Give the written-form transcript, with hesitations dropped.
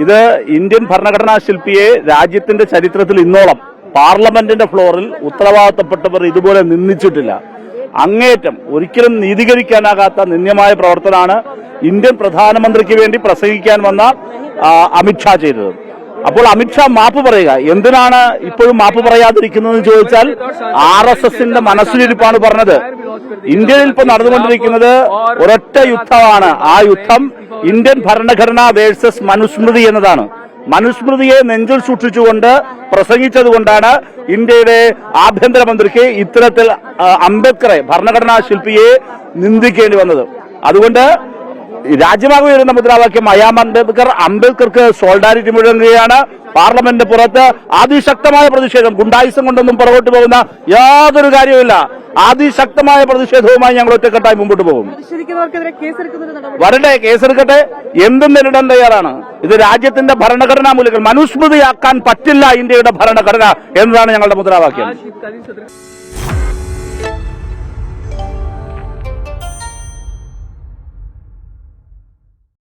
ഇത് ഇന്ത്യൻ ഭരണഘടനാ ശില്പിയെ രാജ്യത്തിന്റെ ചരിത്രത്തിൽ ഇന്നോളം പാർലമെന്റിന്റെ ഫ്ലോറിൽ ഉത്തരവാദിത്തപ്പെട്ടവർ ഇതുപോലെ നിന്ദിച്ചിട്ടില്ല. അങ്ങേറ്റം ഒരിക്കലും നീതീകരിക്കാനാകാത്ത നിന്ദ്യമായ പ്രവർത്തനമാണ് ഇന്ത്യൻ പ്രധാനമന്ത്രിക്ക് വേണ്ടി പ്രസംഗിക്കാൻ വന്ന അമിത്ഷാ ചെയ്തത്. അപ്പോൾ അമിത്ഷാ മാപ്പ് പറയുക. എന്തിനാണ് ഇപ്പോഴും മാപ്പ് പറയാതിരിക്കുന്നതെന്ന് ചോദിച്ചാൽ RSSന്റെ മനസ്സിലിരിപ്പാണ് പറഞ്ഞത്. ഇന്ത്യയിൽ ഇപ്പോൾ നടന്നുകൊണ്ടിരിക്കുന്നത് ഒരൊറ്റ യുദ്ധമാണ്. ആ യുദ്ധം ഇന്ത്യൻ ഭരണഘടന വേഴ്സസ് മനുസ്മൃതി എന്നതാണ്. മനുസ്മൃതിയെ നെഞ്ചിൽ സൂക്ഷിച്ചുകൊണ്ട് പ്രസംഗിച്ചതുകൊണ്ടാണ് ഇന്ത്യയുടെ ആഭ്യന്തരമന്ത്രിക്ക് ഇത്തരത്തിൽ അംബേദ്കറെ, ഭരണഘടനാ ശില്പിയെ നിന്ദിക്കേണ്ടി വന്നത്. അതുകൊണ്ട് രാജ്യമാകെ വരുന്ന മുദ്രാവാക്യം അയാം അംബേദ്കർ, അംബേദ്കർക്ക് സോൾഡാരിറ്റി മുഴങ്ങുകയാണ്. പാർലമെന്റിന് പുറത്ത് അതിശക്തമായ പ്രതിഷേധം, ഗുണ്ടായിസം കൊണ്ടൊന്നും പുറകോട്ട് പോകുന്ന യാതൊരു കാര്യവുമില്ല. അതിശക്തമായ പ്രതിഷേധവുമായി ഞങ്ങൾ ഒറ്റക്കെട്ടായി മുമ്പോട്ട് പോകും. വരട്ടെ, കേസെടുക്കട്ടെ, എന്തും നേരിടാൻ തയ്യാറാണ്. ഇത് രാജ്യത്തിന്റെ ഭരണഘടനാ മൂല്യങ്ങൾ മനുസ്മൃതിയാക്കാൻ പറ്റില്ല ഇന്ത്യയുടെ ഭരണഘടന എന്നതാണ് ഞങ്ങളുടെ മുദ്രാവാക്യം.